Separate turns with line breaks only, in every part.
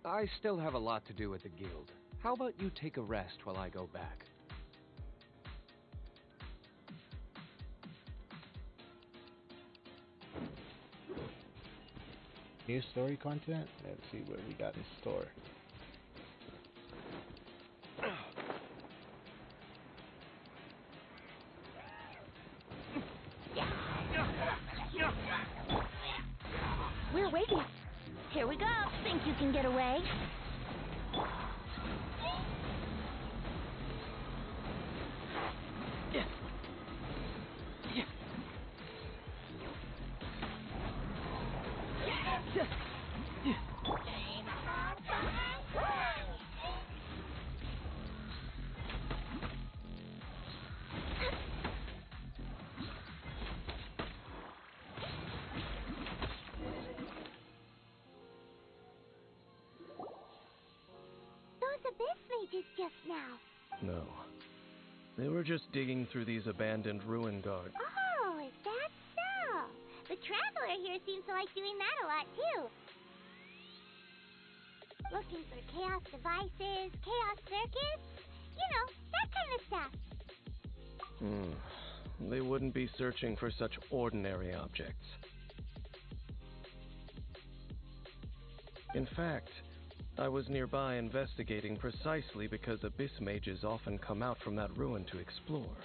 I still have a lot to do at the guild. How about you take a rest while I go back?
New story content? Let's see what we got in store.
We're waiting. Here we go. Think you can get away? Just now.
No. They were just digging through these abandoned ruin guards.
Oh, is that so? The Traveler here seems to like doing that a lot, too. Looking for chaos devices, chaos circuits, you know, that kind of stuff.
They wouldn't be searching for such ordinary objects. In fact, I was nearby investigating precisely because abyss mages often come out from that ruin to explore.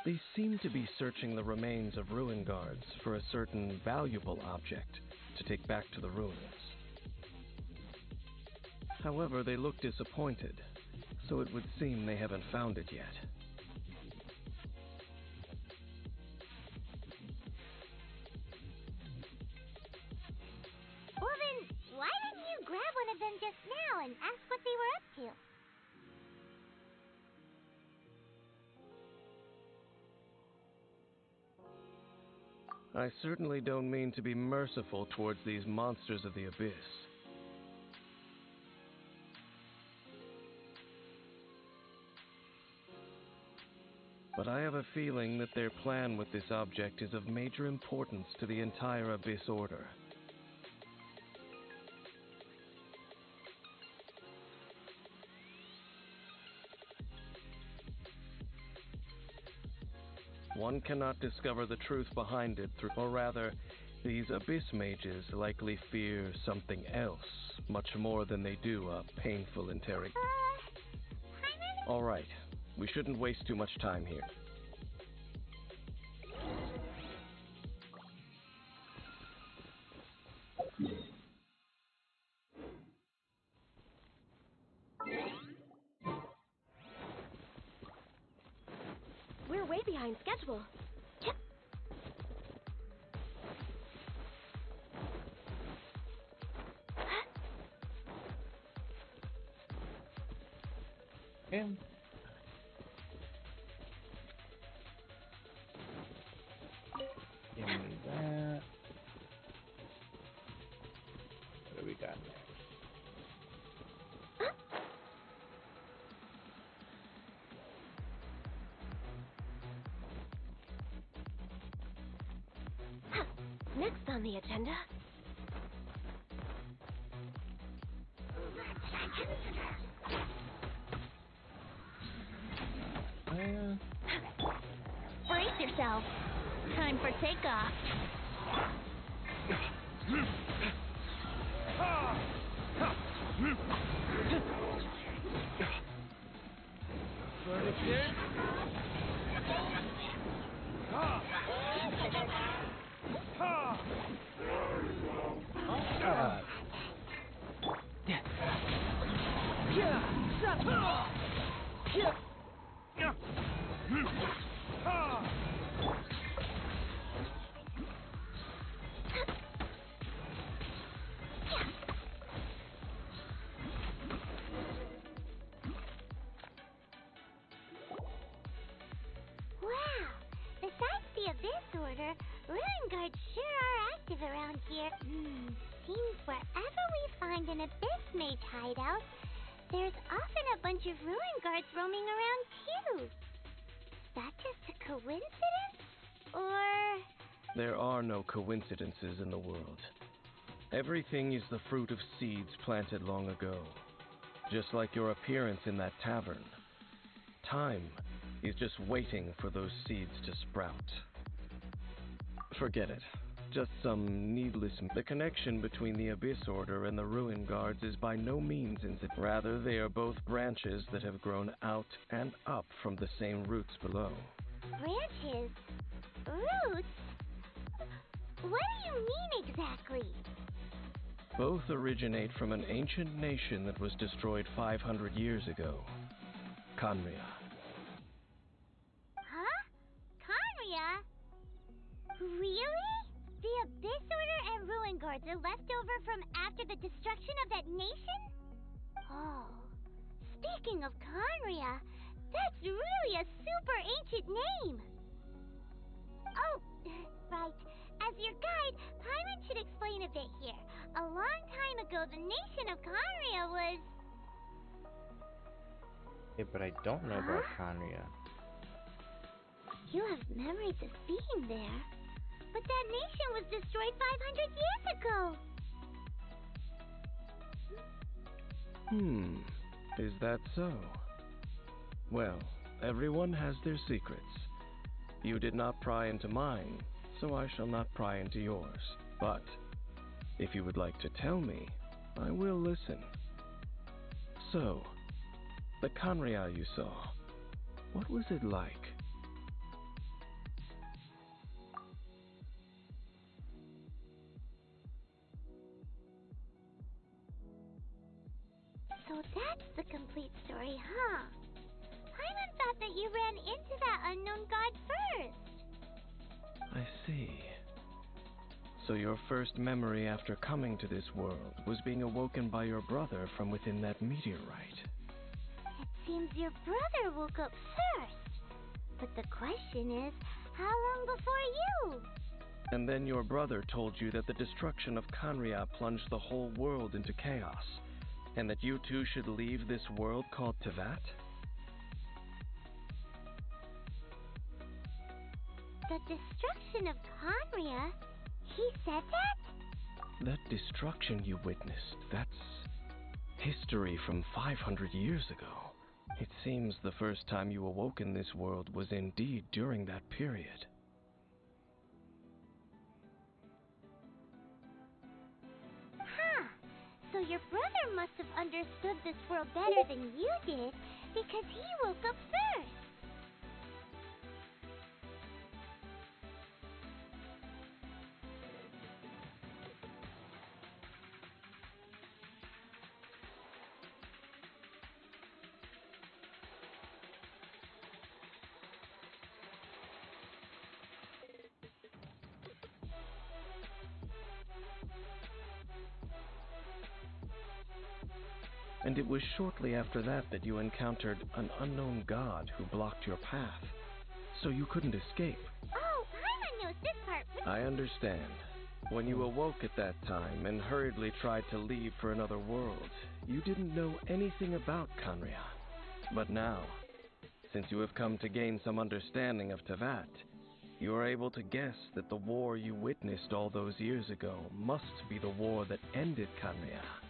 They seem to be searching the remains of ruin guards for a certain valuable object to take back to the ruins. However, they look disappointed, so it would seem they haven't found it yet.
Well then, why didn't you grab one of them just now and ask what they were up
to? I certainly don't mean to be merciful towards these monsters of the abyss. But I have a feeling that their plan with this object is of major importance to the entire Abyss Order. One cannot discover the truth behind it through, or rather, these Abyss mages likely fear something else, much more than they do a painful interrogation. All right, we shouldn't waste too much time here.
We're way behind schedule.
And give me that. What do we got next?
Next on the agenda. Brace yourself. Time for takeoff. Wow! Besides the Abyss Order, Ruin Guards sure are active around here. Seems wherever we find an Abyss Mage hideout, there's often a bunch of Ruin Guards roaming around too. Is that just a coincidence? Or...
There are no coincidences in the world. Everything is the fruit of seeds planted long ago. Just like your appearance in that tavern. Time is just waiting for those seeds to sprout. Forget it. Just some needless... The connection between the Abyss Order and the Ruin Guards is by no means insignificant. Rather, they are both branches that have grown out and up from the same roots below.
Branches? Roots? What do you mean exactly?
Both originate from an ancient nation that was destroyed 500 years ago. Khaenri'ah.
Huh? Khaenri'ah? Really? The Abyss Order and Ruin Guards are left over from after the destruction of that nation? Oh. Speaking of Khaenri'ah, that's really a super ancient name. Oh, right. As your guide, Paimon should explain a bit here. A long time ago, the nation of Khaenri'ah was...
Yeah, but I don't know about Khaenri'ah.
You have memories of being there. But that nation was destroyed 500 years ago.
Is that so? Well, everyone has their secrets. You did not pry into mine, so I shall not pry into yours. But, if you would like to tell me, I will listen. So, the Khaenri'ah you saw, what was it like?
So that's the complete story, huh? Paimon thought that you ran into that unknown god first.
I see. So your first memory after coming to this world was being awoken by your brother from within that meteorite.
It seems your brother woke up first. But the question is, how long before you?
And then your brother told you that the destruction of Khaenri'ah plunged the whole world into chaos, and that you two should leave this world called Teyvat?
The destruction of Khaenri'ah? He said that?
That destruction you witnessed, that's history from 500 years ago. It seems the first time you awoke in this world was indeed during that period.
Huh. So your brother must have understood this world better than you did, because he woke up first.
And it was shortly after that that you encountered an unknown god who blocked your path, so you couldn't escape.
Oh, Paimon knows this part.
I understand. When you awoke at that time and hurriedly tried to leave for another world, you didn't know anything about Khaenri'ah. But now, since you have come to gain some understanding of Teyvat, you are able to guess that the war you witnessed all those years ago must be the war that ended Khaenri'ah.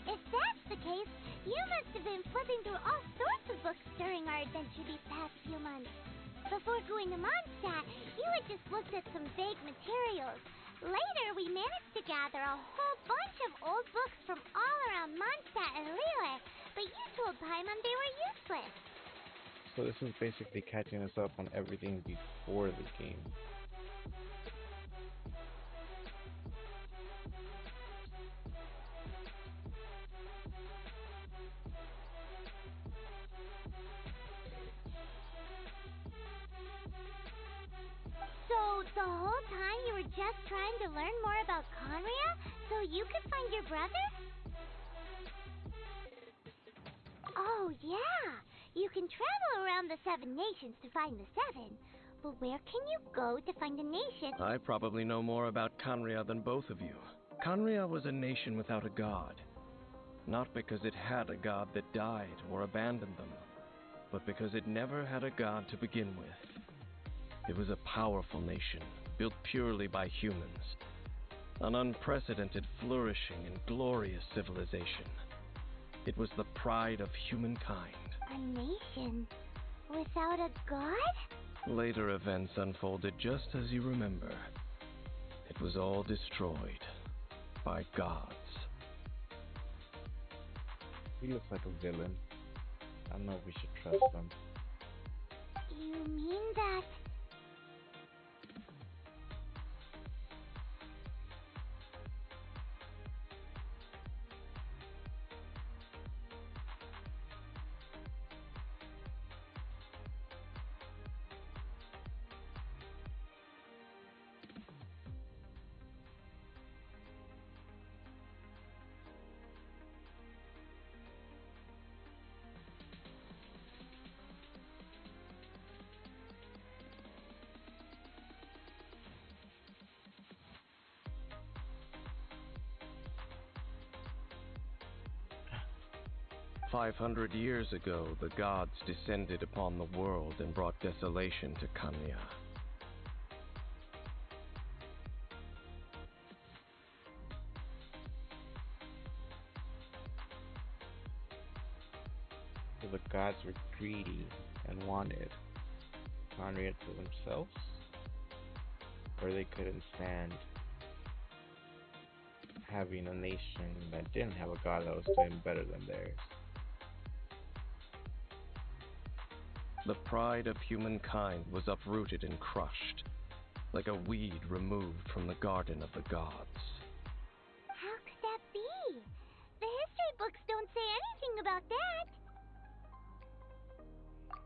If that's the case, you must have been flipping through all sorts of books during our adventure these past few months. Before going to Mondstadt, you had just looked at some vague materials. Later, we managed to gather a whole bunch of old books from all around Mondstadt and Liyue, but you told Paimon they were useless.
So this is basically catching us up on everything before the game.
So, the whole time you were just trying to learn more about Khaenri'ah so you could find your brother? Oh, yeah! You can travel around the 7 nations to find the 7, but where can you go to find a nation?
I probably know more about Khaenri'ah than both of you. Khaenri'ah was a nation without a god. Not because it had a god that died or abandoned them, but because it never had a god to begin with. It was a powerful nation, built purely by humans. An unprecedented flourishing and glorious civilization. It was the pride of humankind.
A nation without a god?
Later events unfolded just as you remember. It was all destroyed by gods.
He looks like a villain. I don't know if we should trust him.
You mean that...
500 years ago, the gods descended upon the world and brought desolation to Kanya.
So the gods were greedy and wanted Conrad to themselves, or they couldn't stand having a nation that didn't have a god that was doing better than theirs.
The pride of humankind was uprooted and crushed, like a weed removed from the garden of the gods.
How could that be? The history books don't say anything about that.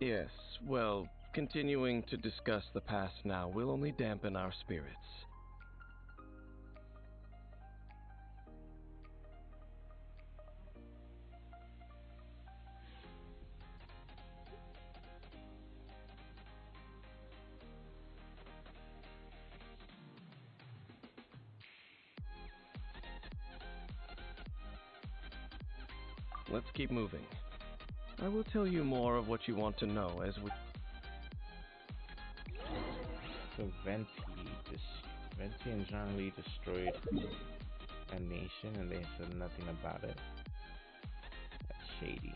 Yes, well, continuing to discuss the past now will only dampen our spirits. Let's keep moving. I will tell you more of what you want to know as we...
So Venti and John Lee destroyed a nation and they said nothing about it. That's shady.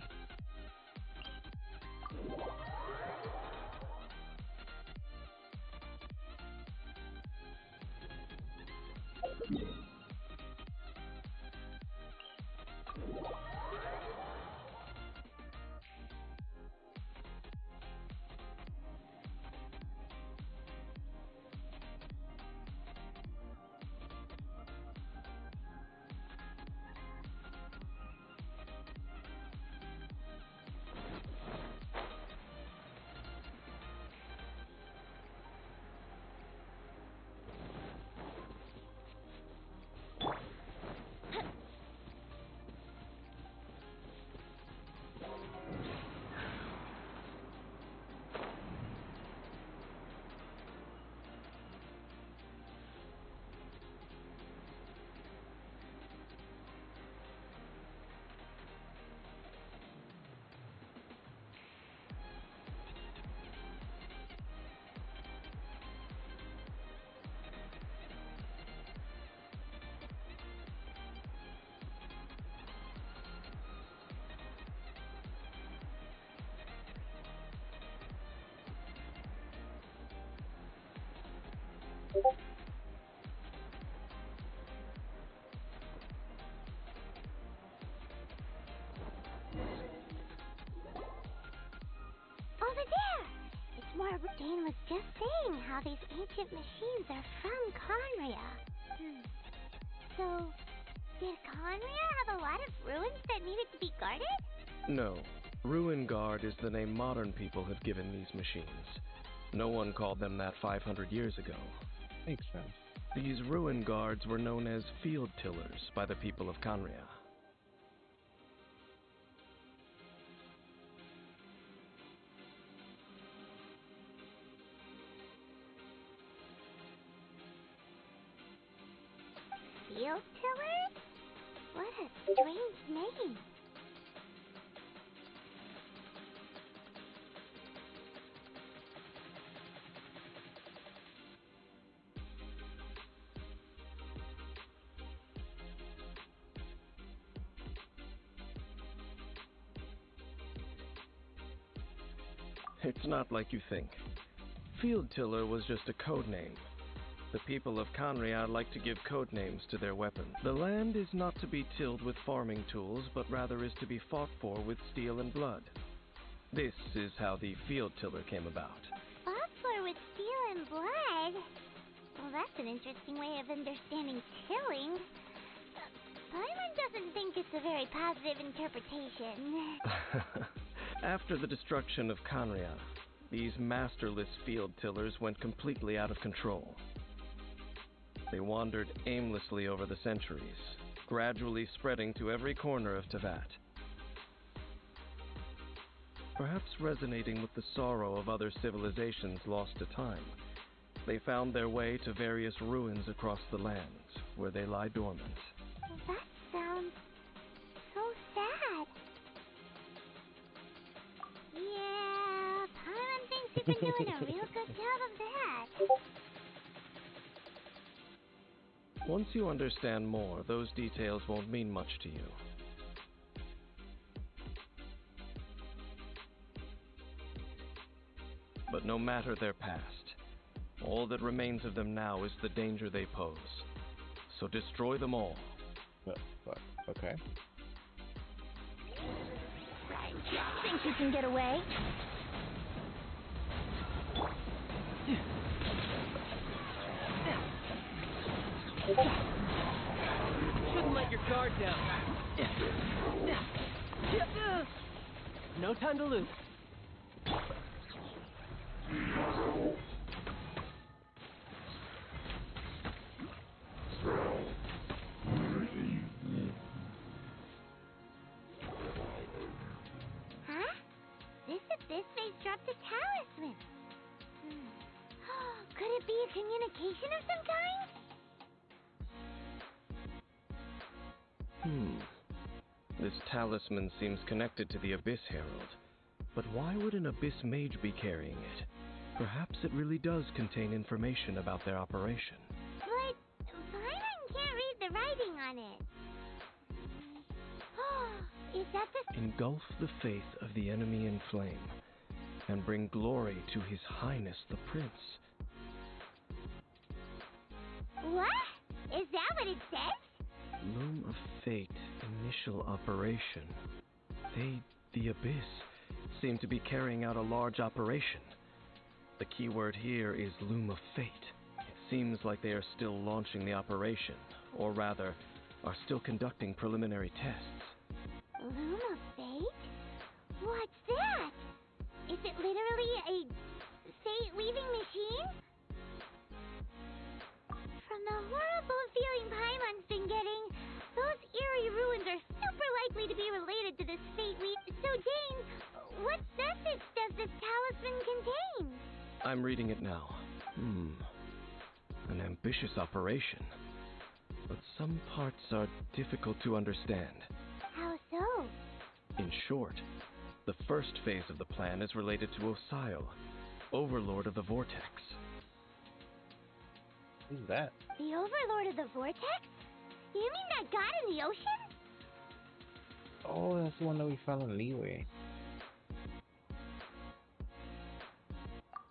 Over there! It's more... Dane was just saying how these ancient machines are from Conria. So, did Conria have a lot of ruins that needed to be guarded?
No. Ruin Guard is the name modern people have given these machines. No one called them that 500 years ago.
Makes sense.
These Ruin Guards were known as field tillers by the people of Conria.
Field tillers? What a strange name.
It's not like you think. Field Tiller was just a code name. The people of Conriad like to give code names to their weapons. The land is not to be tilled with farming tools, but rather is to be fought for with steel and blood. This is how the Field Tiller came about.
Fought for with steel and blood? Well, that's an interesting way of understanding tilling. Paimon doesn't think it's a very positive interpretation.
After the destruction of Conriad, these masterless field tillers went completely out of control. They wandered aimlessly over the centuries, gradually spreading to every corner of Teyvat. Perhaps resonating with the sorrow of other civilizations lost to time, they found their way to various ruins across the lands, where they lie dormant.
That sounds so sad. Yeah, Paimon thinks you've been doing a real good job of that.
Once you understand more, those details won't mean much to you. But no matter their past, all that remains of them now is the danger they pose. So destroy them all.
Okay.
Think you can get away?
Shouldn't let your guard down. No time to lose.
Huh? This abyss face dropped a talisman. Could it be a communication of some kind?
This talisman seems connected to the Abyss Herald. But why would an Abyss Mage be carrying it? Perhaps it really does contain information about their operation.
But Paimon can't read the writing on it. Is that the...
Engulf the faith of the enemy in flame, and bring glory to His Highness the Prince.
What? Is that what it says?
Loom of Fate, initial operation. They, the Abyss, seem to be carrying out a large operation. The key word here is Loom of Fate. It seems like they are still launching the operation, or rather, are still conducting preliminary tests.
Loom of Fate? What's that? Is it literally a fate-weaving machine? From the horrible feeling Paimon's been getting, those eerie ruins are super likely to be related to this fate-weave. So, Dane, what message does this talisman contain?
I'm reading it now. An ambitious operation. But some parts are difficult to understand.
How so?
In short, the first phase of the plan is related to Osile, Overlord of the Vortex.
Who's that?
The Overlord of the Vortex? You mean that god in the ocean?
Oh, that's the one that we found in Leeway.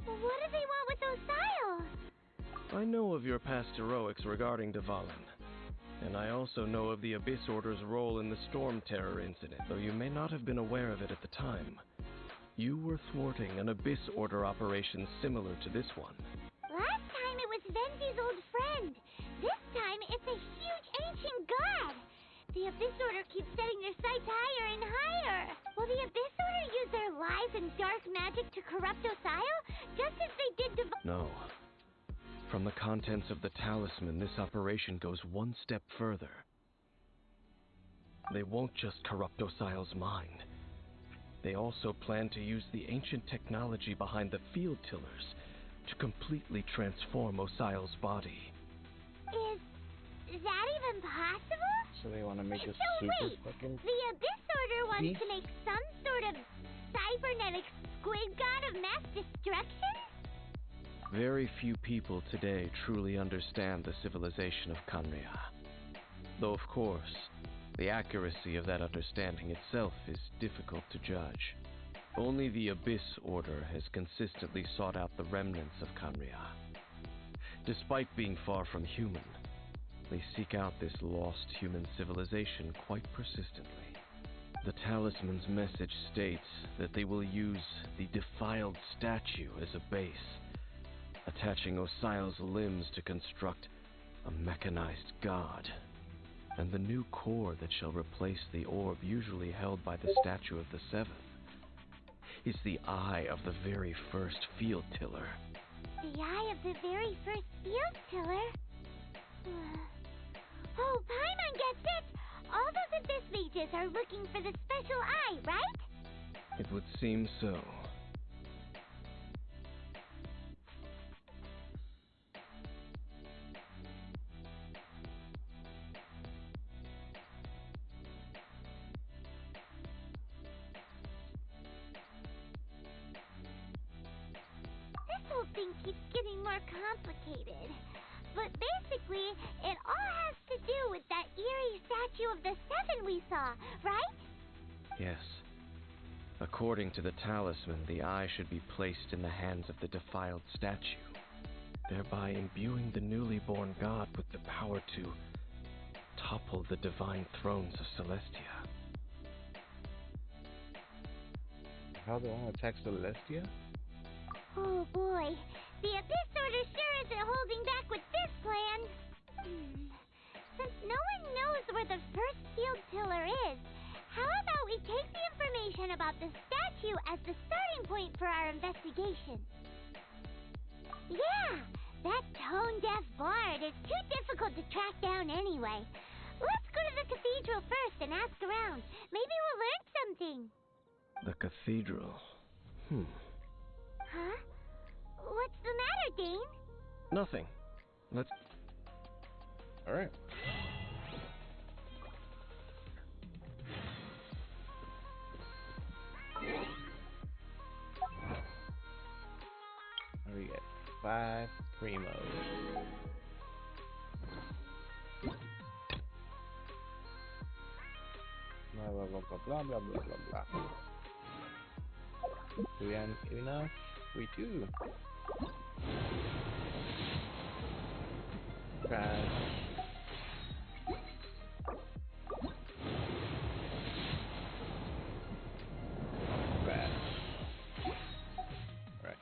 What do they want with Osile?
I know of your past heroics regarding Dvalin, and I also know of the Abyss Order's role in the Storm Terror incident, though you may not have been aware of it at the time. You were thwarting an Abyss Order operation similar to this one.
Last time it was Venzi's old friend. This time it's a huge ancient god. The Abyss Order keeps setting their sights higher and higher. Will the Abyss Order use their lies and dark magic to corrupt Osile, just as they did to...
No. From the contents of the talisman, this operation goes one step further. They won't just corrupt Osile's mind. They also plan to use the ancient technology behind the field tillers to completely transform Osile's body.
Is that even possible?
So they want to make a
So
super
wait,
fucking...
the Abyss Order wants
beast?
to make some sort of cybernetic squid god of mass destruction?
Very few people today truly understand the civilization of Khaenri'ah. Though, of course, the accuracy of that understanding itself is difficult to judge. Only the Abyss Order has consistently sought out the remnants of Khaenri'ah. Despite being far from human, they seek out this lost human civilization quite persistently. The talisman's message states that they will use the defiled statue as a base, attaching Osial's limbs to construct a mechanized god. And the new core that shall replace the orb usually held by the statue of the Seventh is the eye of the very first field tiller.
The eye of the very first field tiller? Oh, Paimon gets it! All those Abyss mages are looking for the special eye, right?
It would seem so.
This whole thing keeps getting more complicated. But basically, it all has to do with that eerie statue of the Seven we saw, right?
Yes. According to the talisman, the eye should be placed in the hands of the defiled statue, thereby imbuing the newly born god with the power to topple the divine thrones of Celestia.
How they want to attack Celestia?
Oh boy, the Abyss Order sure isn't holding back with this plan. Since no one knows where the first field tiller is, how about we take the information about the statue as the starting point for our investigation? Yeah, that tone-deaf bard is too difficult to track down anyway. Let's go to the cathedral first and ask around. Maybe we'll learn something.
The cathedral.
Huh? What's the matter, Dane?
Nothing. Let's...
Alright. We get 5 primos. Blah blah blah blah blah blah blah blah blah. Do we have enough? We do. Crash. Crash. Right.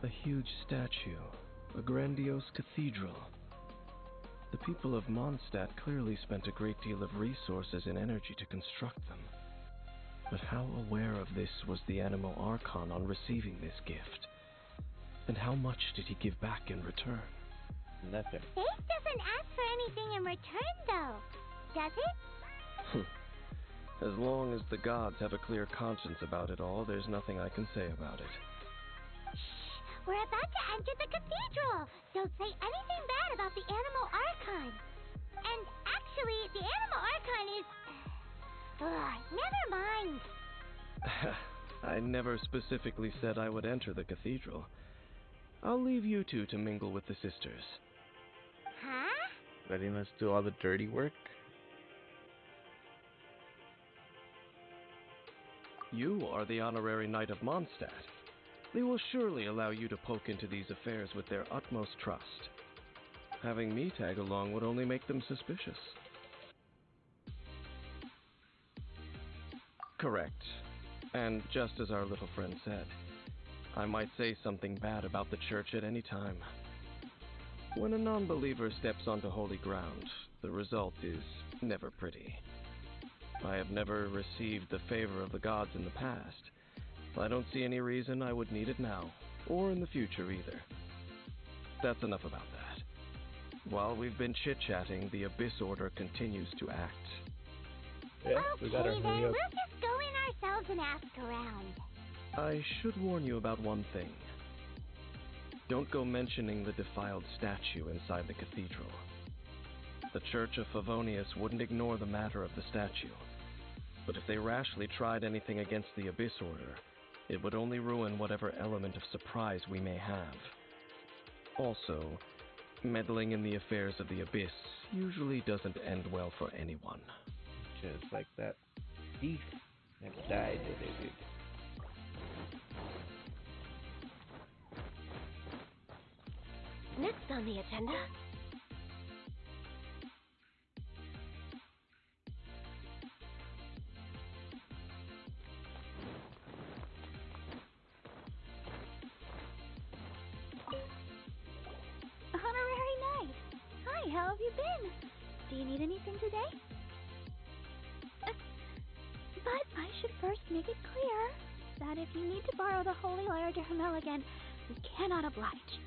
A huge statue, a grandiose cathedral. The people of Mondstadt clearly spent a great deal of resources and energy to construct them. But how aware of this was the Anemo Archon on receiving this gift? And how much did he give back in return?
Nothing.
Faith doesn't ask for anything in return, though, does it?
As long as the gods have a clear conscience about it all, there's nothing I can say about it.
Shh! We're about to enter the cathedral! Don't say anything bad about the Anemo Archon! And actually, the Anemo Archon is... never mind!
I never specifically said I would enter the cathedral. I'll leave you two to mingle with the sisters.
Huh?
Letting us do all the dirty work?
You are the honorary knight of Mondstadt. They will surely allow you to poke into these affairs with their utmost trust. Having me tag along would only make them suspicious. Correct. And just as our little friend said, I might say something bad about the church at any time. When a non-believer steps onto holy ground, the result is never pretty. I have never received the favor of the gods in the past. I don't see any reason I would need it now, or in the future either. That's enough about that. While we've been chit-chatting, the Abyss Order continues to act.
Yeah, we gotta
Okay, then,
hurry
we'll
up.
just go in ourselves and ask around.
I should warn you about one thing. Don't go mentioning the defiled statue inside the cathedral. The Church of Favonius wouldn't ignore the matter of the statue. But if they rashly tried anything against the Abyss Order, it would only ruin whatever element of surprise we may have. Also, meddling in the affairs of the Abyss usually doesn't end well for anyone.
Just like that thief that died today.
Next on the agenda.
Honorary Knight. Hi, how have you been? Do you need anything today? But I should first make it clear that if you need to borrow the Holy Lyre to Hermel again, we cannot oblige.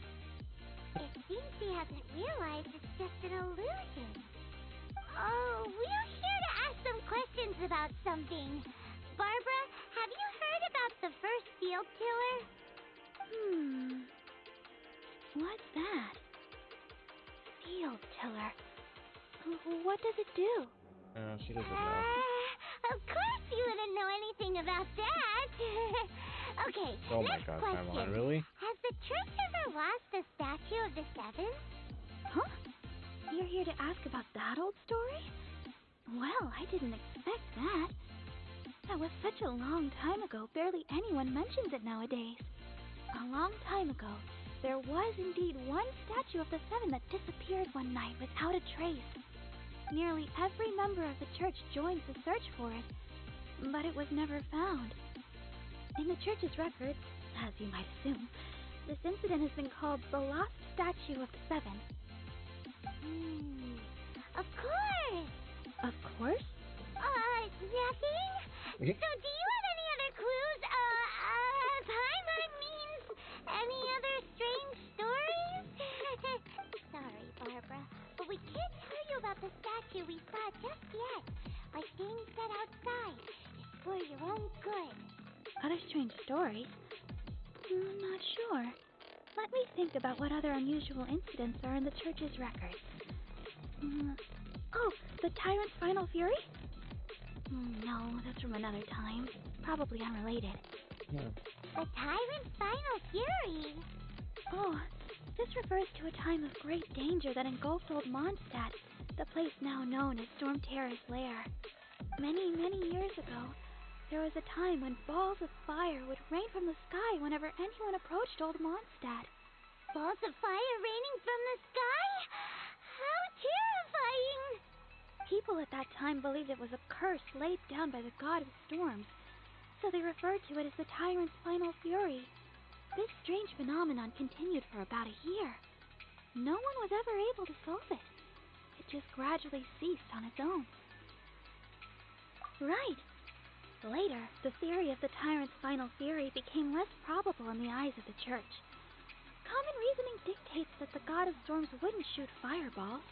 It seems he hasn't realized it's just an illusion. Oh, we're here to ask some questions about something. Barbara, have you heard about the first field tiller? What's that? Field tiller. What does it do?
She doesn't know.
Of course you wouldn't know anything about that. Okay,
Oh my
next
god,
question.
come on, really?
Has the church ever lost the statue of the Seven? Huh? You're here to ask about that old story? Well, I didn't expect that. That was such a long time ago, barely anyone mentions it nowadays. A long time ago, there was indeed one statue of the Seven that disappeared one night without a trace. Nearly every member of the church joined the search for it, but it was never found. In the church's records, as you might assume, this incident has been called the Lost Statue of the Seven. Of course! Of course? Nothing? So do you have any other clues? Paimon means any other strange stories? Sorry, Barbara, but we can't tell you about the statue we saw just yet. By staying set outside, it's for your own good. Other strange stories? Not sure. Let me think about what other unusual incidents are in the church's records. Oh, the Tyrant's Final Fury? No, that's from another time. Probably unrelated.
Yeah.
The Tyrant's Final Fury? Oh, this refers to a time of great danger that engulfed Old Mondstadt, the place now known as Storm Terror's lair. Many, many years ago, there was a time when balls of fire would rain from the sky whenever anyone approached Old Mondstadt. Balls of fire raining from the sky? How terrifying! People at that time believed it was a curse laid down by the god of storms, so they referred to it as the Tyrant's Final Fury. This strange phenomenon continued for about a year. No one was ever able to solve it. It just gradually ceased on its own. Right. Later, the theory of the Tyrant's Final Fury became less probable in the eyes of the church. Common reasoning dictates that the god of storms wouldn't shoot fireballs.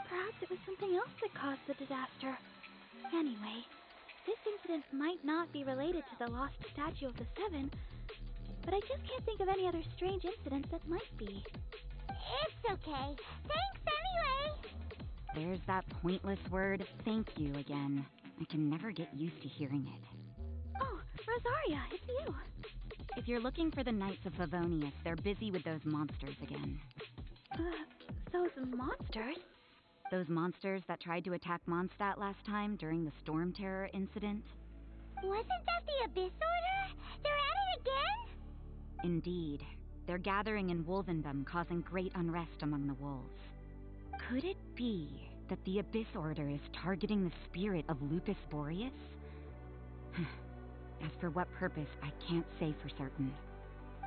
Perhaps it was something else that caused the disaster. Anyway, this incident might not be related to the lost statue of the Seven, but I just can't think of any other strange incidents that might be. It's okay. Thanks anyway!
There's that pointless word, thank you, again. I can never get used to hearing it.
Oh, Rosaria, it's you.
If you're looking for the Knights of Favonius, they're busy with those monsters again.
Those monsters?
Those monsters that tried to attack Mondstadt last time during the Storm Terror incident?
Wasn't that the Abyss Order? They're at it again?
Indeed. They're gathering in Wolvendom, causing great unrest among the wolves. Could it be that the Abyss Order is targeting the spirit of Lucas Boreas? As for what purpose, I can't say for certain.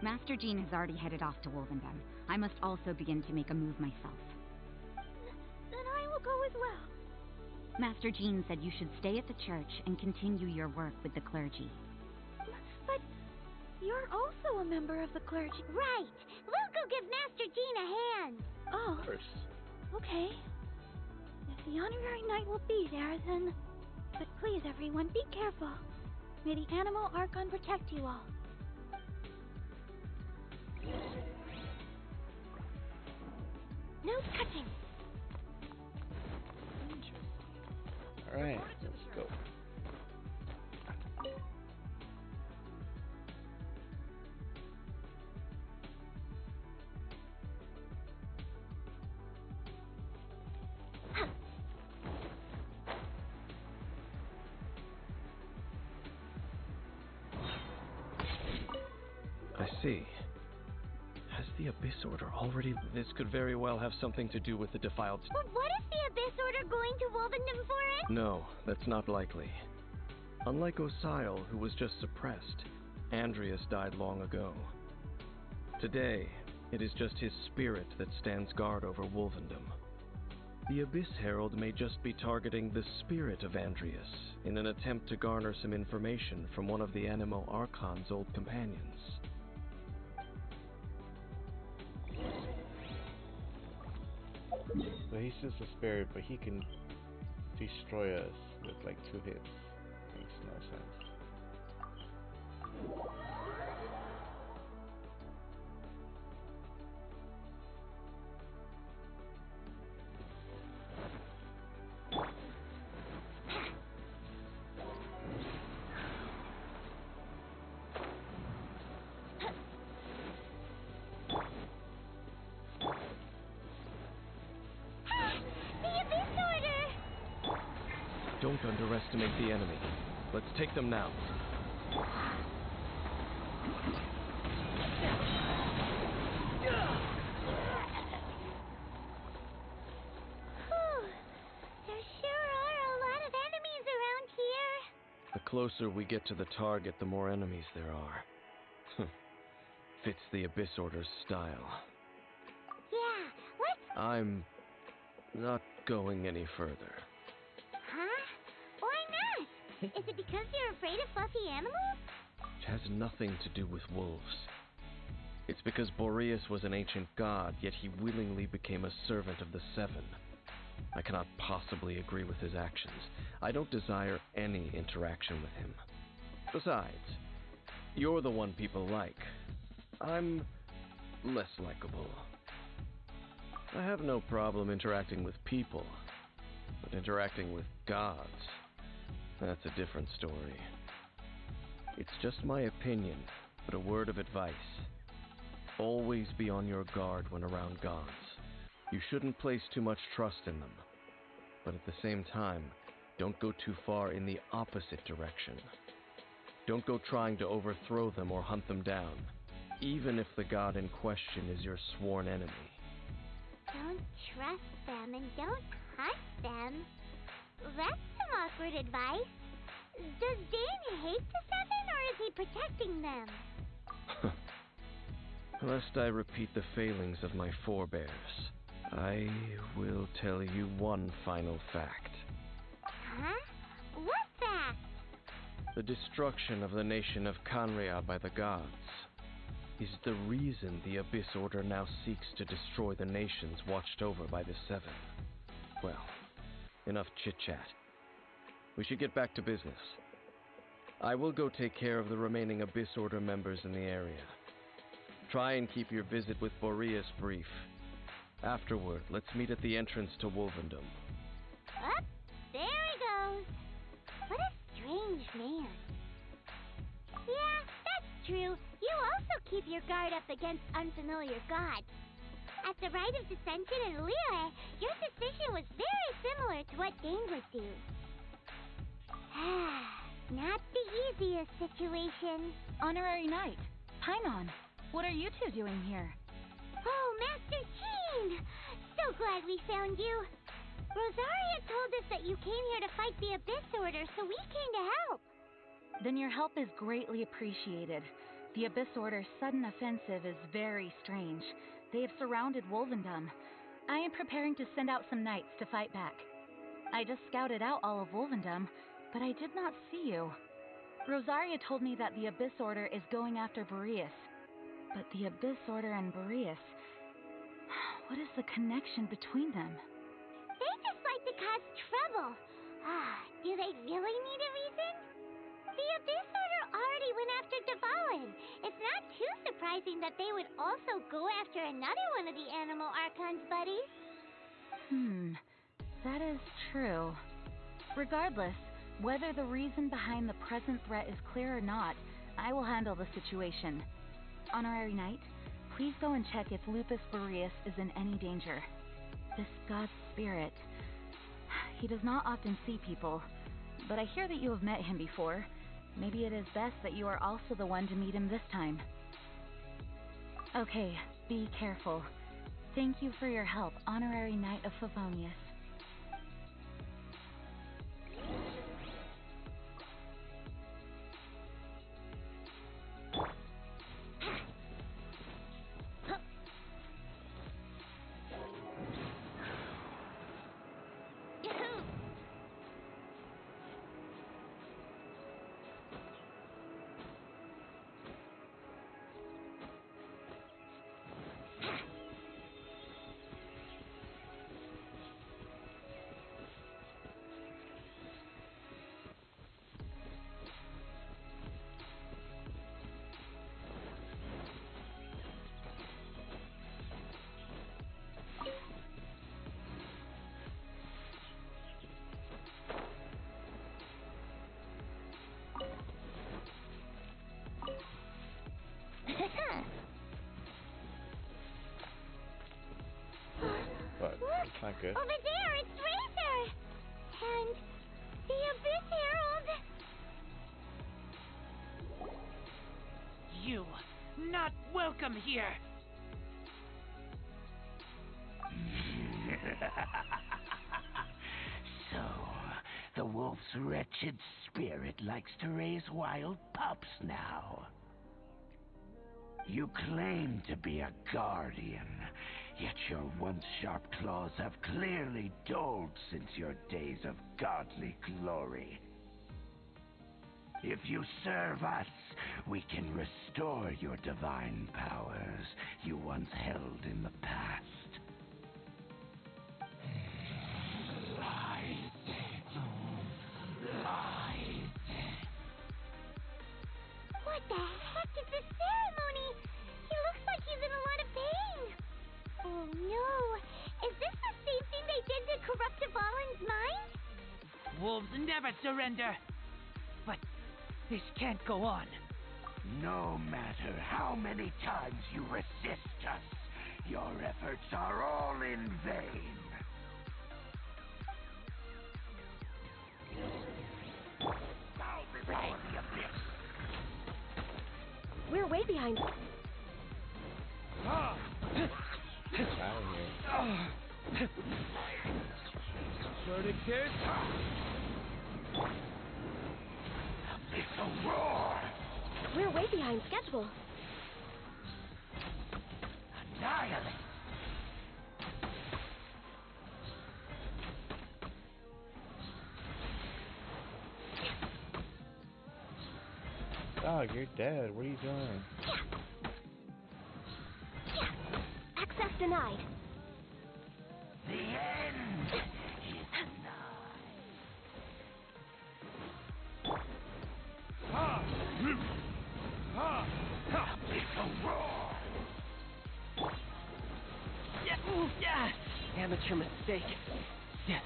Master Jean has already headed off to Wolvendom. I must also begin to make a move myself.
Then I will go as well.
Master Jean said you should stay at the church and continue your work with the clergy.
But you're also a member of the clergy. Right. We'll go give Master Jean a hand. Oh.
Of course.
Okay. If the honorary knight will be there, then... But please, everyone, be careful. May the Animal Archon protect you all.
No touching.
Alright, let's go.
I see. Has the Abyss Order already... This could very well have something to do with the defiled...
But what if the Abyss Order going to Wolvendom for it?
No, that's not likely. Unlike Osial, who was just suppressed, Andreas died long ago. Today, it is just his spirit that stands guard over Wolvendom. The Abyss Herald may just be targeting the spirit of Andreas in an attempt to garner some information from one of the Animo Archon's old companions.
So he's just a spirit, but he can destroy us with like 2 hits. Makes no sense.
Don't underestimate the enemy. Let's take them now.
There sure are a lot of enemies around here.
The closer we get to the target, the more enemies there are. Fits the Abyss Order's style.
Yeah, let's...
I'm not going any further.
Huh? Why not? Is it because you're afraid of fluffy animals?
It has nothing to do with wolves. It's because Boreas was an ancient god, yet he willingly became a servant of the Seven. I cannot possibly agree with his actions. I don't desire any interaction with him. Besides, you're the one people like. I'm less likable. I have no problem interacting with people, but interacting with gods, that's a different story. It's just my opinion, but a word of advice. Always be on your guard when around gods. You shouldn't place too much trust in them, but at the same time, don't go too far in the opposite direction. Don't go trying to overthrow them or hunt them down, even if the god in question is your sworn enemy.
Don't trust them and don't hunt them. That's some awkward advice. Does Dane hate the Seven, or is he protecting them?
Lest I repeat the failings of my forebears, I will tell you one final fact.
Huh? What fact?
The destruction of the nation of Khaenri'ah by the gods is the reason the Abyss Order now seeks to destroy the nations watched over by the Seven. Well, enough chit-chat. We should get back to business. I will go take care of the remaining Abyss Order members in the area. Try and keep your visit with Boreas brief. Afterward, let's meet at the entrance to Wolvendom.
Up, there he goes. What a strange man. Yeah, that's true. You also keep your guard up against unfamiliar gods. At the Rite of Dissension in Liyue, your decision was very similar to what Dane would do. Not the easiest situation.
Honorary Knight, Paimon, what are you two doing here?
Oh, Master Jean! So glad we found you. Rosaria told us that you came here to fight the Abyss Order, so we came to help.
Then your help is greatly appreciated. The Abyss Order's sudden offensive is very strange. They have surrounded Wolvendom. I am preparing to send out some knights to fight back. I just scouted out all of Wolvendom, but I did not see you. Rosaria told me that the Abyss Order is going after Boreas. But the Abyss Order and Boreas... What is the connection between them?
They just like to cause trouble. Do they really need a reason? The Abyss Order already went after Dvalin. It's not too surprising that they would also go after another one of the Animo Archon's buddies.
That is true. Regardless, whether the reason behind the present threat is clear or not, I will handle the situation. Honorary Knight, please go and check if Lupus Boreas is in any danger. This god's spirit, he does not often see people, but I hear that you have met him before. Maybe it is best that you are also the one to meet him this time. Okay, be careful. Thank you for your help, Honorary Knight of Favonius.
But it's not good.
Over there, it's Razor! And the Abyss Herald!
You not welcome here!
So, the wolf's wretched spirit likes to raise wild pups now. You claim to be a guardian, yet your once sharp claws have clearly dulled since your days of godly glory. If you serve us, we can restore your divine powers you once held in the past.
What the heck is this ceremony? He looks like he's in a lot of pain. Oh no! Is this the same thing they did to corrupt Avalan's mind?
Wolves never surrender! But this can't go on.
No matter how many times you resist us, your efforts are all in vain. Bow before the abyss.
We're way behind.
Get out of here.
Tourniquet?
It's a roar!
We're way behind schedule.
Annihilate!
Dog, you're dead. What are you doing?
Access denied.
The end is nigh. It's a roar!
Yeah. Amateur mistake. Yeah.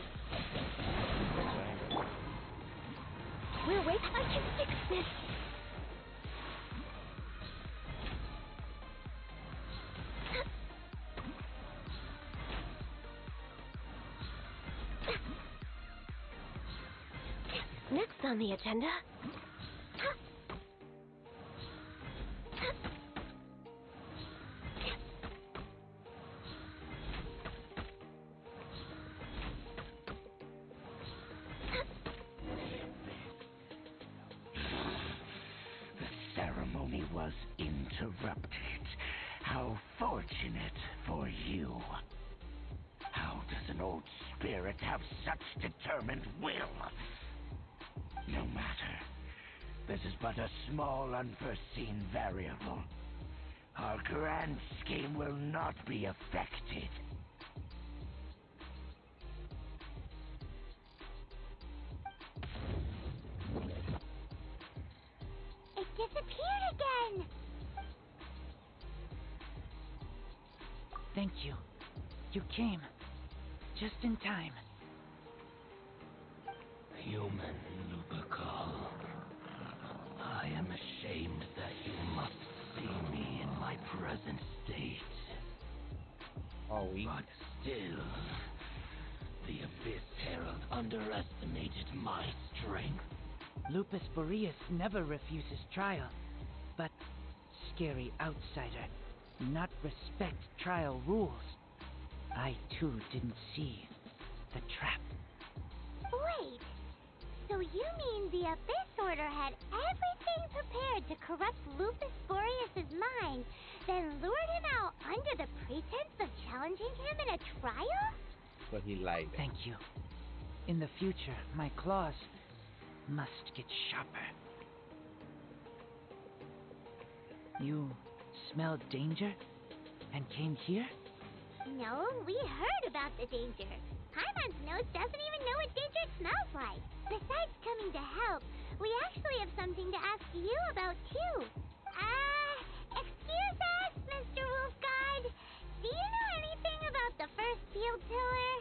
We're way. I can fix this. Next on the agenda.
The ceremony was interrupted. How fortunate for you. How does an old spirit have such determined will? No matter. This is but a small unforeseen variable. Our grand scheme will not be affected.
It disappeared again!
Thank you. You came. just in time.
Human Lupercal, I am ashamed that you must see me in my present state. But still, the Abyss Herald underestimated my strength.
Lupus Boreas never refuses trial, but scary outsider, not respect trial rules. I too didn't see the trap.
Wait, so you mean the Abyss Order had everything prepared to corrupt Lupus Boreas' mind, then lured him out under the pretense of challenging him in a trial?
But he lied.
Thank you. In the future, my claws must get sharper. You smelled danger and came here?
No, we heard about the danger. Paimon's nose doesn't even know what danger smells like. Besides coming to help, we actually have something to ask you about too. Excuse us, Mr. Wolfguard. Do you know anything about the first field tiller?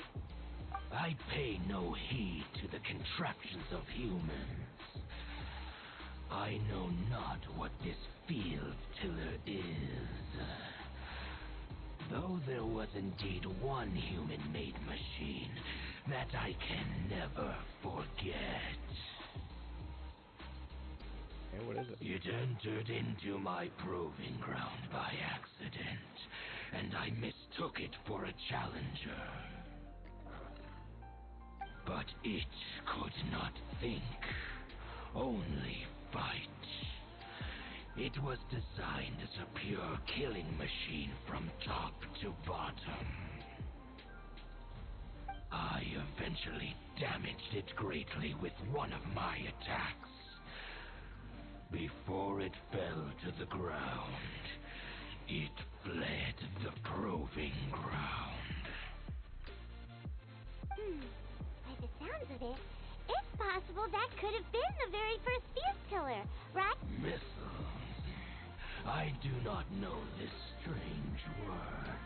I pay no heed to the contraptions of humans. I know not what this field tiller is. Though there was indeed one human-made machine that I can never forget.
Hey, what is it?
It entered into my proving ground by accident, and I mistook it for a challenger. But it could not think, only fight. It was designed as a pure killing machine from top to bottom. I eventually damaged it greatly with one of my attacks. Before it fell to the ground, it fled the proving ground.
By the sounds of it, it's possible that could have been the very first field tiller, right?
Missiles. I do not know this strange word.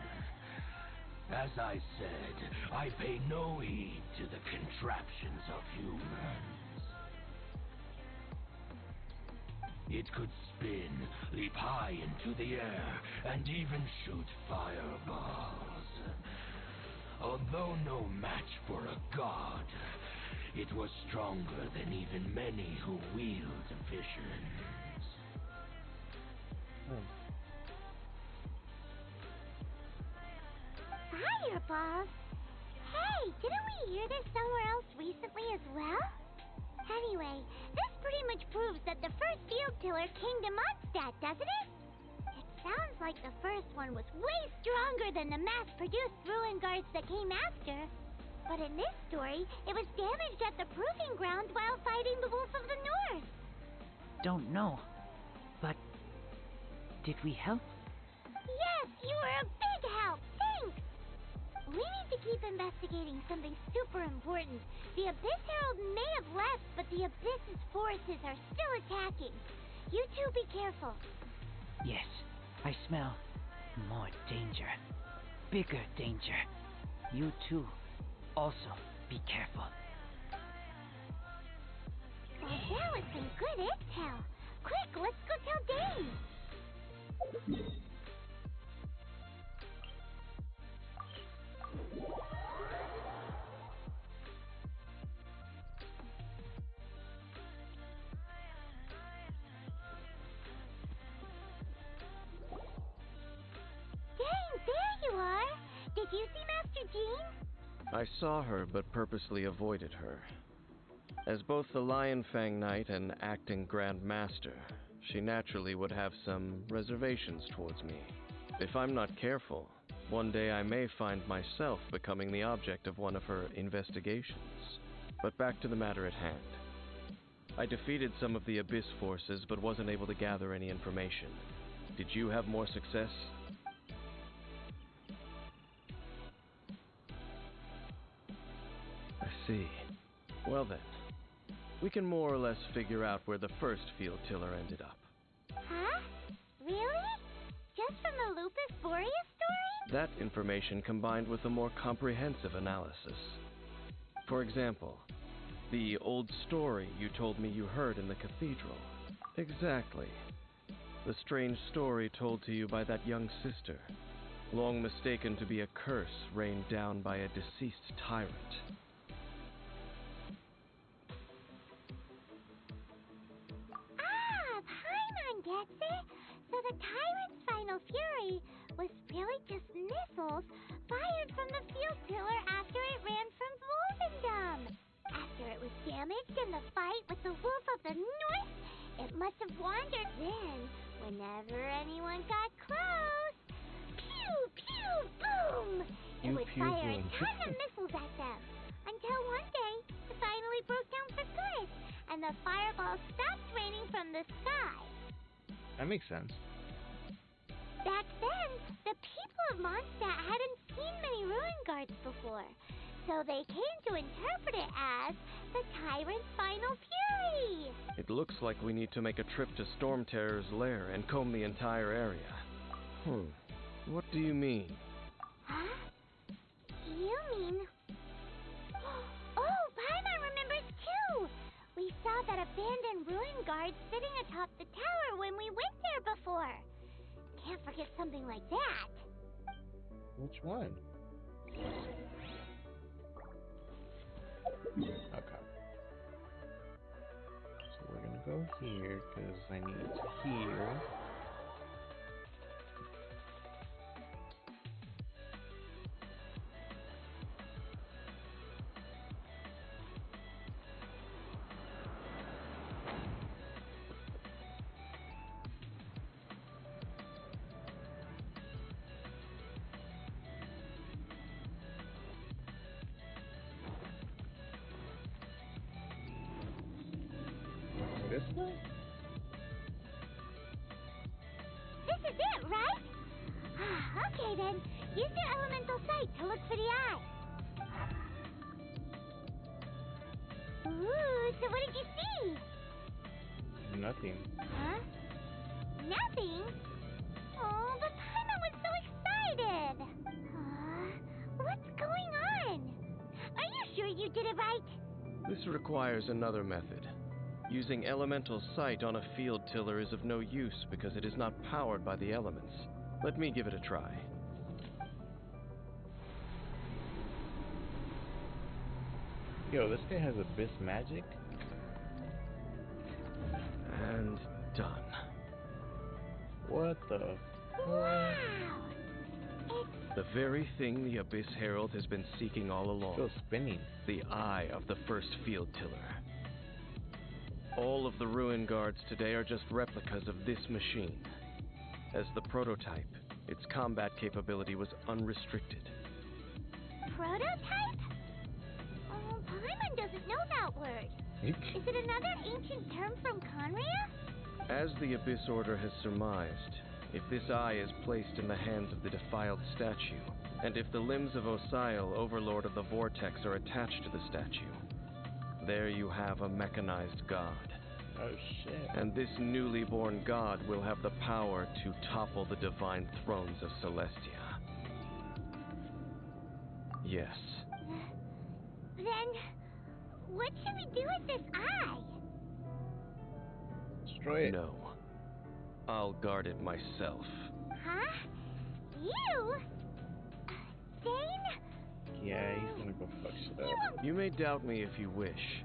As I said, I pay no heed to the contraptions of humans. It could spin, leap high into the air, and even shoot fireballs. Although no match for a god, it was stronger than even many who wield visions.
Fireballs? Hey, didn't we hear this somewhere else recently as well? Anyway, this pretty much proves that the first field tiller came to Mondstadt, doesn't it? It sounds like the first one was way stronger than the mass-produced ruin guards that came after. But in this story, it was damaged at the proving ground while fighting the Wolf of the North.
Don't know, but did we help?
Yes, you were a big help. Thanks. We need to keep investigating something super important. The Abyss Herald may have left, but the Abyss's forces are still attacking. You two be careful.
Yes, I smell more danger. Bigger danger. You too. Also, be careful.
Well, that was some good intel. Quick, let's go tell Dane. Dane, there you are. Did you see Master Jean?
I saw her, but purposely avoided her. As both the Lion Fang Knight and acting Grand Master, she naturally would have some reservations towards me. If I'm not careful, one day I may find myself becoming the object of one of her investigations. But back to the matter at hand. I defeated some of the Abyss forces, but wasn't able to gather any information. Did you have more success? I see. Well then, we can more or less figure out where the first field tiller ended up.
Huh? Really? Just from the Lupus Boreas story?
That information combined with a more comprehensive analysis. For example, the old story you told me you heard in the cathedral. Exactly. The strange story told to you by that young sister, long mistaken to be a curse rained down by a deceased tyrant.
Paimon gets it. So the tyrant's final fury was really just missiles fired from the field tiller after it ran from Wolvendom. After it was damaged in the fight with the Wolf of the North, it must have wandered. Then, whenever anyone got close, pew, pew, boom! It would fire a ton of missiles at them. Until one day, it finally broke down for good, and the fireballs stopped raining from the sky.
That makes sense.
Back then, the people of Mondstadt hadn't seen many ruin guards before, so they came to interpret it as the tyrant's final fury.
It looks like we need to make a trip to Storm Terror's lair and comb the entire area. What do you mean?
Huh? You mean... Oh, Paimon remembers too! We saw that abandoned ruin guard sitting atop the tower when we went there before. Can't forget something like that.
Which one? Okay. So we're gonna go here because I need to heal. This way?
This is it, right? Okay then, use your elemental sight to look for the eye. Ooh, so what did you see?
Nothing.
Huh? Nothing? Oh, but Paimon was so excited. What's going on? Are you sure you did it right?
This requires another method. Using elemental sight on a field tiller is of no use because it is not powered by the elements. Let me give it a try.
Yo, this guy has abyss magic?
And done.
What the?
Wow!
The very thing the Abyss Herald has been seeking all along.
Still spinning.
The eye of the first field tiller. All of the ruin guards today are just replicas of this machine. As the prototype, its combat capability was unrestricted.
Prototype? Oh, Paimon doesn't know that word. Is it another ancient term from Conria?
As the Abyss Order has surmised, if this eye is placed in the hands of the defiled statue, and if the limbs of Osial, Overlord of the Vortex, are attached to the statue, there you have a mechanized god.
Oh shit.
And this newly born god will have the power to topple the divine thrones of Celestia. Yes.
Then, what should we do with this eye?
Destroy it.
No. I'll guard it myself.
Huh? You? Zane?
Yeah, he's gonna go fuck shit up.
You may doubt me if you wish,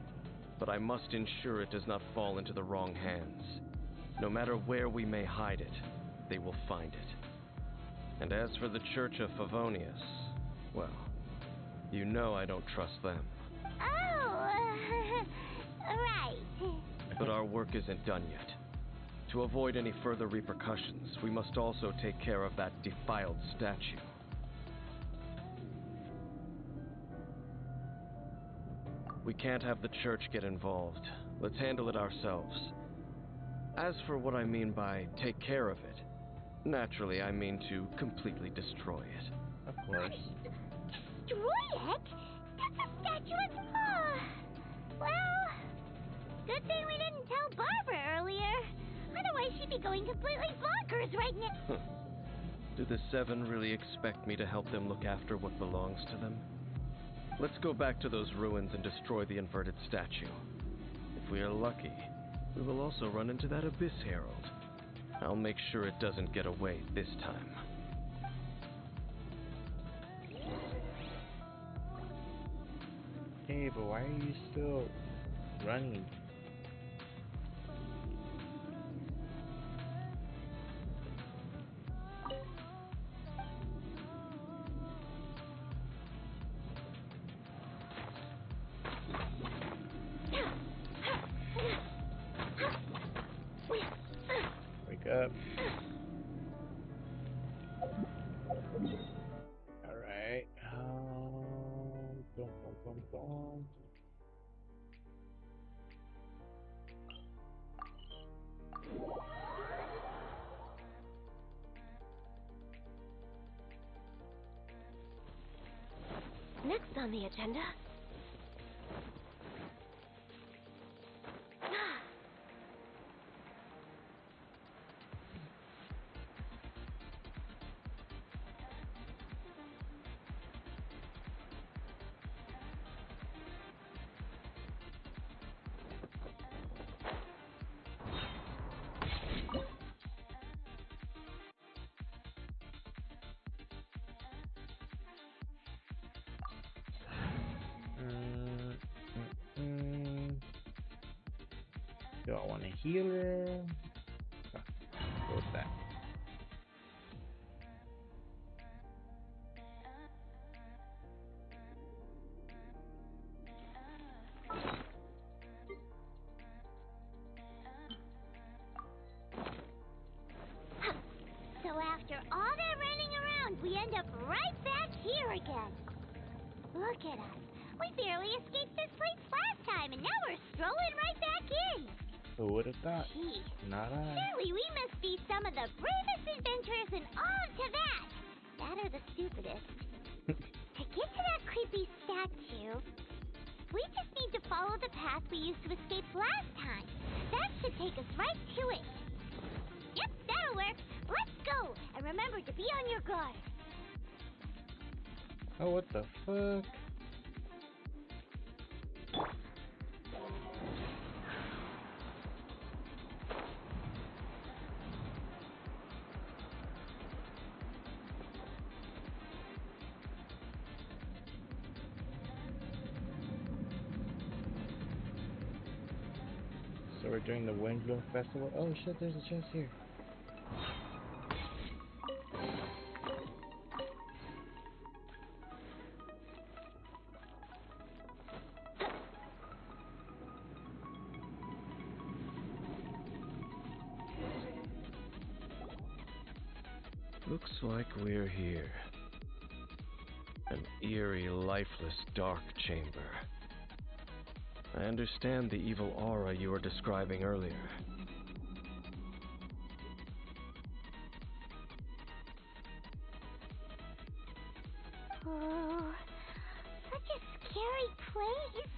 but I must ensure it does not fall into the wrong hands. No matter where we may hide it, they will find it. And as for the Church of Favonius, well, you know I don't trust them.
Oh, right.
But our work isn't done yet. To avoid any further repercussions, we must also take care of that defiled statue. We can't have the church get involved. Let's handle it ourselves. As for what I mean by take care of it, naturally I mean to completely destroy it.
Of course.
Destroy it? That's a statue of... Well, good thing we didn't tell Barbara earlier. Otherwise she'd be going completely bonkers right now.
Do the Seven really expect me to help them look after what belongs to them? Let's go back to those ruins and destroy the inverted statue. If we are lucky, we will also run into that Abyss Herald. I'll make sure it doesn't get away this time.
Hey, but why are you still running? Wake up. Alright. Boom, boom, boom, boom.
Next on the agenda.
Do I want a healer? Go with that.
So after all that running around, we end up right back here again. Look at us. We barely escaped this place last time, and now we're strolling right back in.
Who would have thought?
Gee,
Not I.
surely we must be some of the bravest adventurers in all of Teyvat. That or the stupidest. To get to that creepy statue, we just need to follow the path we used to escape last time. That should take us right to it. Yep, that'll work. Let's go, and remember to be on your guard.
Oh, what the fuck? So we're doing the Windbloom Festival. Oh shit, there's a chest here.
Looks like we're here. An eerie, lifeless, dark chamber. I understand the evil aura you were describing earlier.
Oh, such a scary place.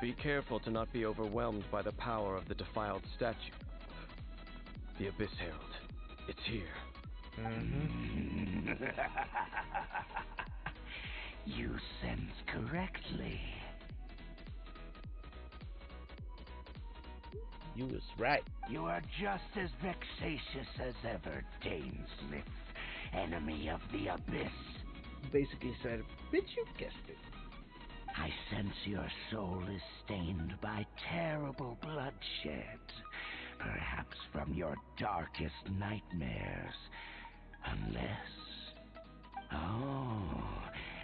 Be careful to not be overwhelmed by the power of the defiled statue. The Abyss Herald. It's here.
You sense correctly.
You was right.
You are just as vexatious as ever, Dainsmith, enemy of the Abyss.
Basically said, bitch, you guessed it.
I sense your soul is stained by terrible bloodshed, perhaps from your darkest nightmares, unless... Oh,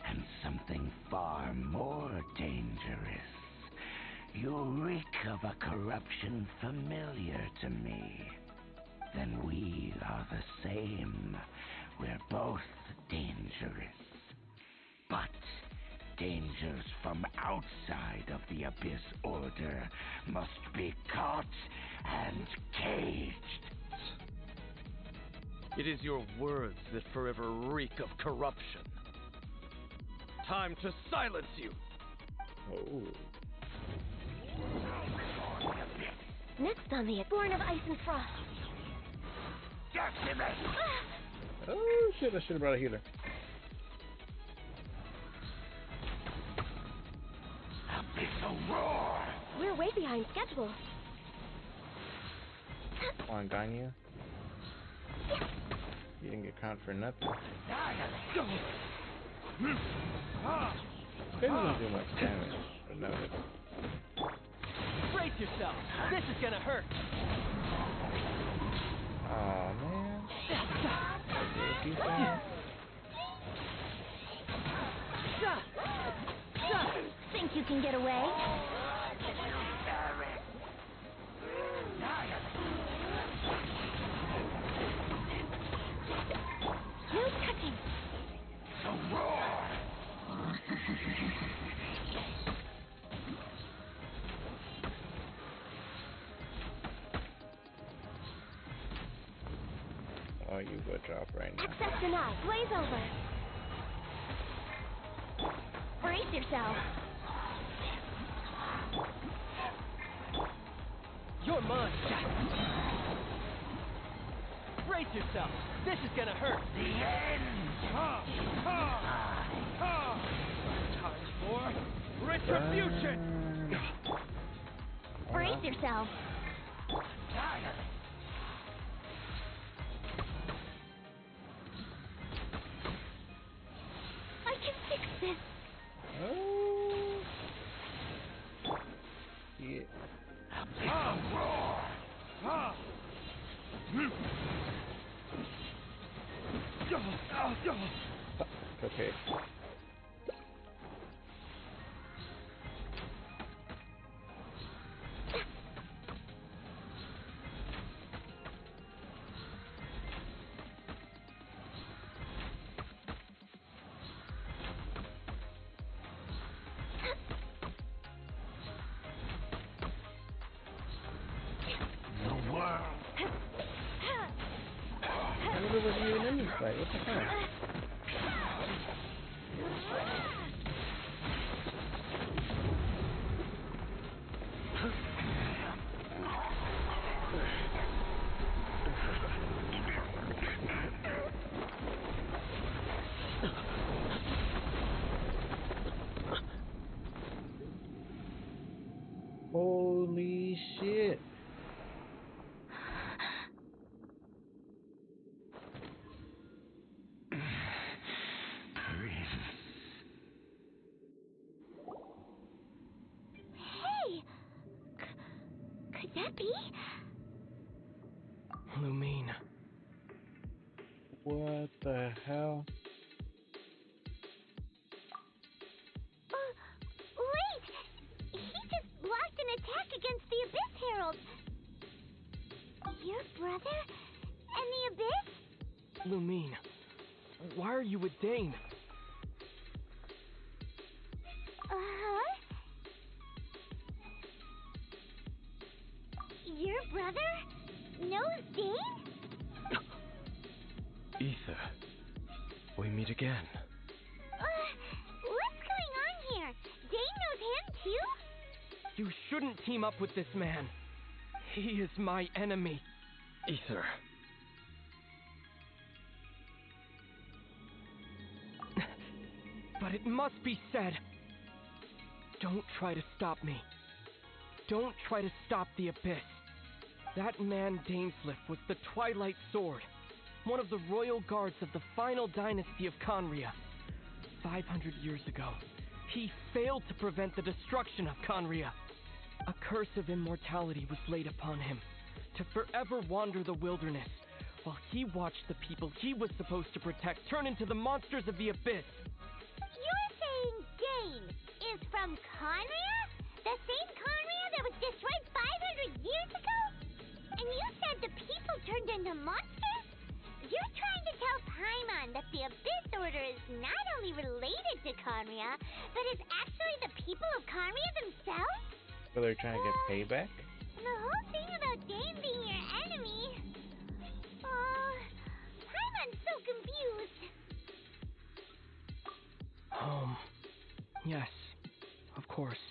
and something far more dangerous. You reek of a corruption familiar to me. Then we are the same. We're both dangerous. But dangers from outside of the Abyss Order must be caught and caged.
It is your words that forever reek of corruption. Time to silence you!
Oh.
Next on the Born of Ice and Frost.
Decimus!
Oh shit, I should have brought a healer.
Abyssal roar!
We're way behind schedule.
Come on, Ganyu. You didn't get crowned for nothing. This doesn't do much damage, but no.
Brace yourself. This is gonna hurt.
Oh man.
Think you can get away? No touching.
The roar!
Oh, you would drop right now.
Access denied. Blaze over. Brace yourself.
You're mine. Brace yourself. This is gonna hurt.
The end!
Time for retribution.
Brace yourself. I can fix this.
Oh. Yeah. Okay.
The world!
I never was even in this fight. What the heck? Holy shit.
Hey! Could that be?
Lumine.
What the hell?
Wait! He just blocked an attack against the Abyss Herald. Your brother and the Abyss?
Lumine, why are you with Dane?
Uh-huh. Your brother knows Dane?
Ether. We meet again.
What's going on here? Dane knows him too?
You shouldn't team up with this man. He is my enemy.
Ether.
But it must be said. Don't try to stop me. Don't try to stop the Abyss. That man Dainsliff was the Twilight Sword, one of the royal guards of the final dynasty of Conria. 500 years ago, he failed to prevent the destruction of Conria. A curse of immortality was laid upon him, to forever wander the wilderness, while he watched the people he was supposed to protect turn into the monsters of the Abyss.
You're saying Dane is from Conria? The same Conria that was destroyed 500 years ago? And you said the people turned into monsters? You're trying to tell Paimon that the Abyss Order is not only related to Conria, but is actually the people of Conria themselves?
So they're trying to get payback?
The whole thing about Dane being your enemy... Oh, Paimon's so confused.
Home. Yes, of course.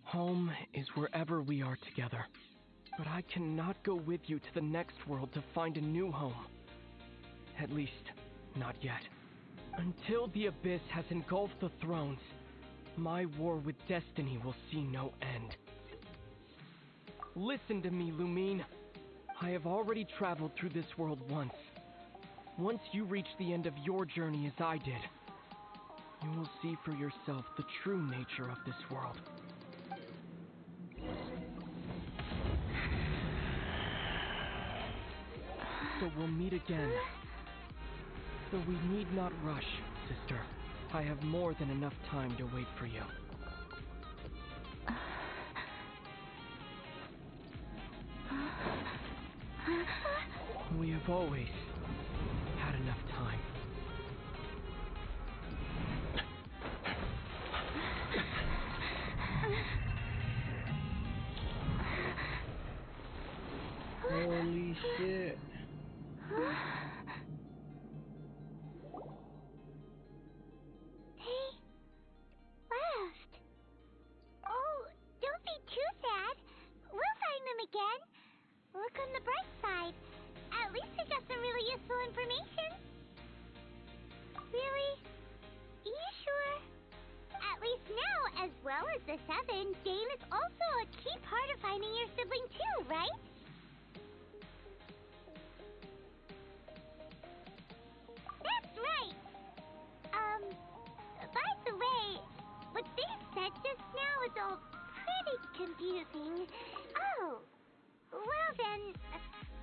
Home is wherever we are together. But I cannot go with you to the next world to find a new home. At least, not yet. Until the Abyss has engulfed the thrones, my war with destiny will see no end. Listen to me, Lumine. I have already traveled through this world once. Once you reach the end of your journey as I did, you will see for yourself the true nature of this world. So we'll meet again. Though we need not rush, sister. I have more than enough time to wait for you. We have always had enough time.
Holy shit.
They left. Oh, don't be too sad. We'll find them again. Look on the bright side. At least we got some really useful information. Really? Are you sure? At least now, as well as the Seven, Dane is also a key part of finding your sibling too, right? That's right. By the way, what they said just now is all pretty confusing. Oh, well then,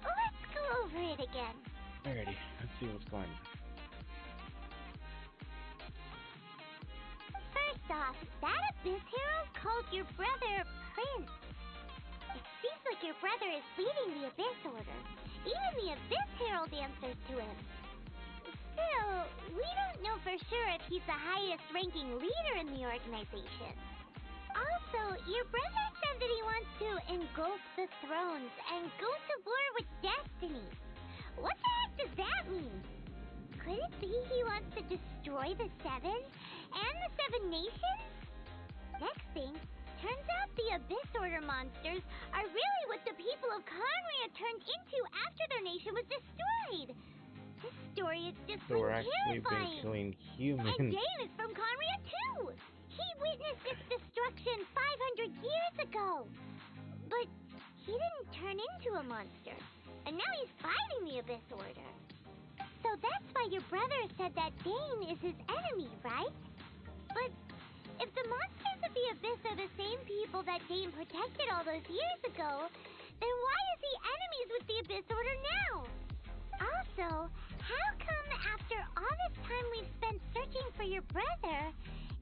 let's go over it again.
Alrighty, let's see what's going on.
First off, that Abyss Herald called your brother Prince. It seems like your brother is leading the Abyss Order. Even the Abyss Herald answers to him. Still, we don't know for sure if he's the highest-ranking leader in the organization. Also, your brother said that he wants to engulf the thrones and go to war with destiny. What the heck does that mean? Could it be he wants to destroy the Seven and the Seven Nations? Next thing, turns out the Abyss Order monsters are really what the people of Conria turned into after their nation was destroyed. This story is just
So we're actually
terrifying.
been killing humans.
And Dane is from Conria too. He witnessed its destruction 500 years ago. But he didn't turn into a monster. And now he's fighting the Abyss Order. So that's why your brother said that Dane is his enemy, right? But if the monsters of the Abyss are the same people that Dane protected all those years ago, then why is he enemies with the Abyss Order now? Also, how come after all this time we've spent searching for your brother,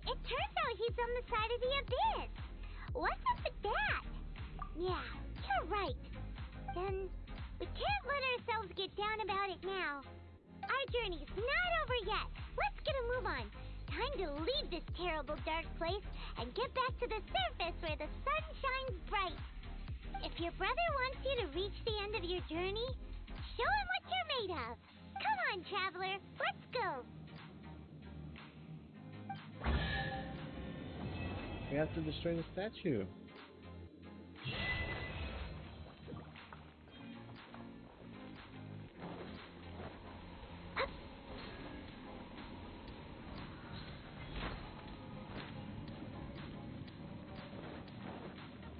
it turns out he's on the side of the Abyss? What's up with that? Yeah, you're right. Then we can't let ourselves get down about it now. Our journey's not over yet. Let's get a move on. Time to leave this terrible dark place and get back to the surface where the sun shines bright. If your brother wants you to reach the end of your journey, show him what you're made of. Come on, traveler. Let's go.
We have to destroy the statue.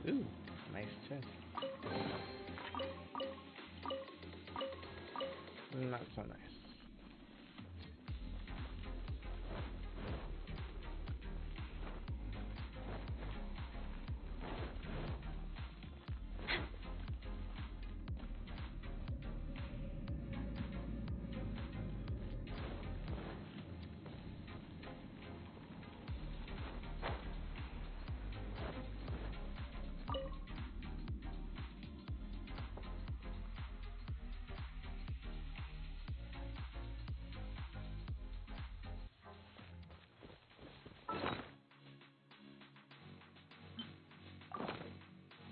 Ooh, nice chest. Not so nice.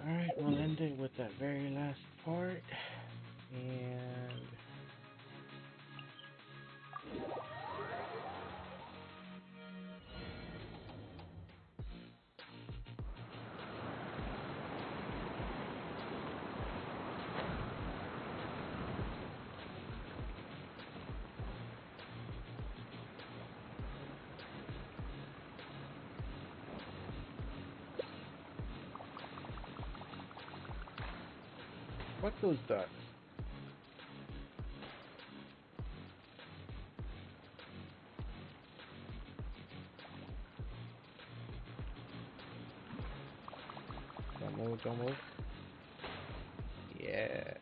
Alright, we'll end it with that very last part. And What's those ducks? Don't move, don't move. Yeah.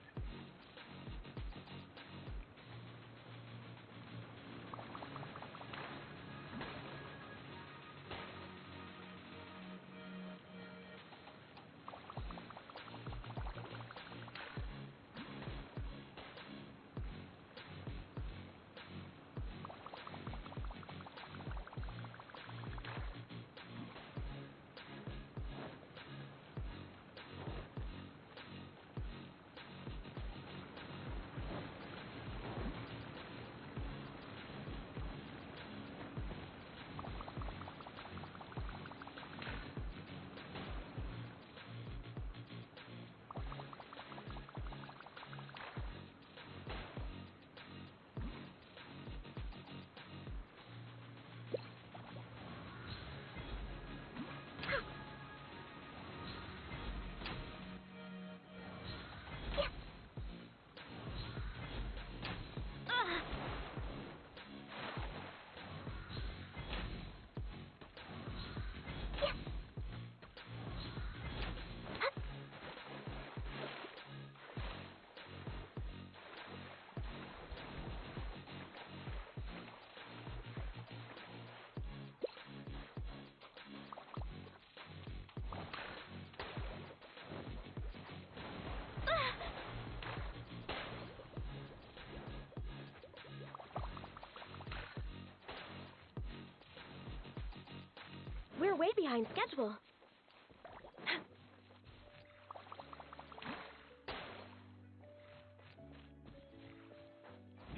We're way behind schedule.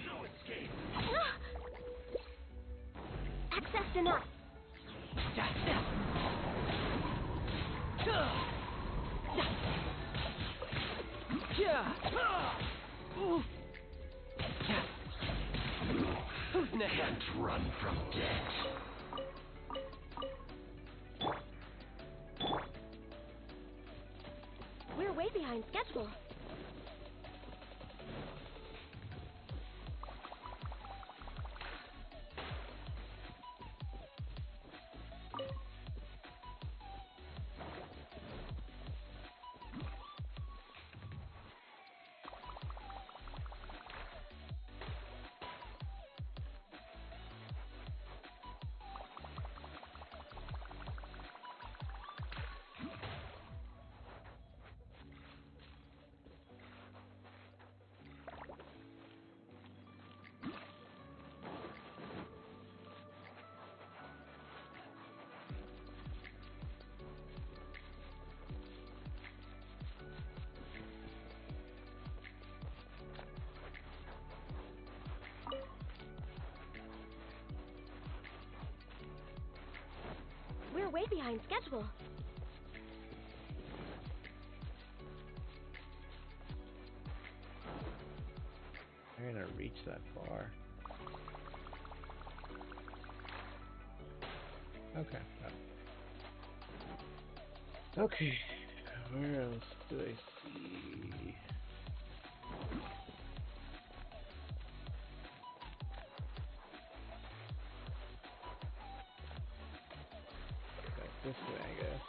No escape.
Access enough.
Who's next?
Can't run from death.
We're way behind schedule. We're way behind schedule.
I'm gonna reach that far. Okay. Okay. Where else do I see? Back this way, I guess.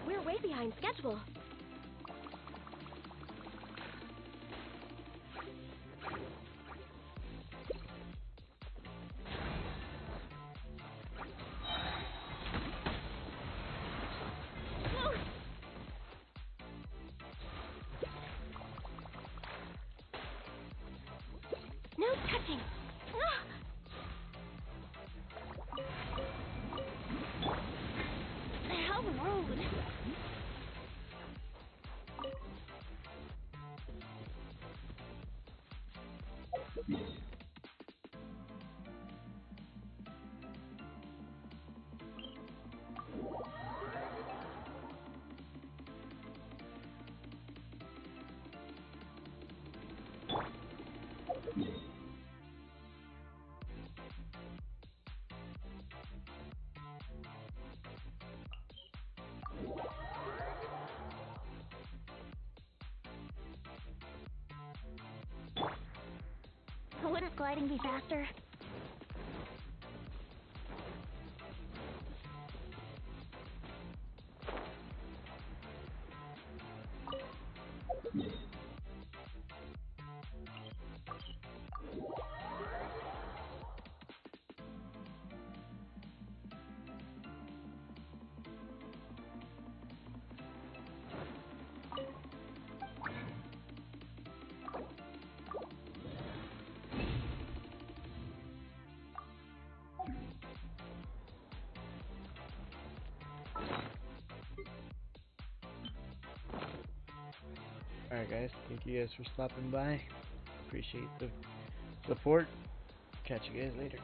We're way behind schedule. No touching. Wouldn't gliding be faster?
Alright guys, thank you guys for stopping by. Appreciate the support. Catch you guys later.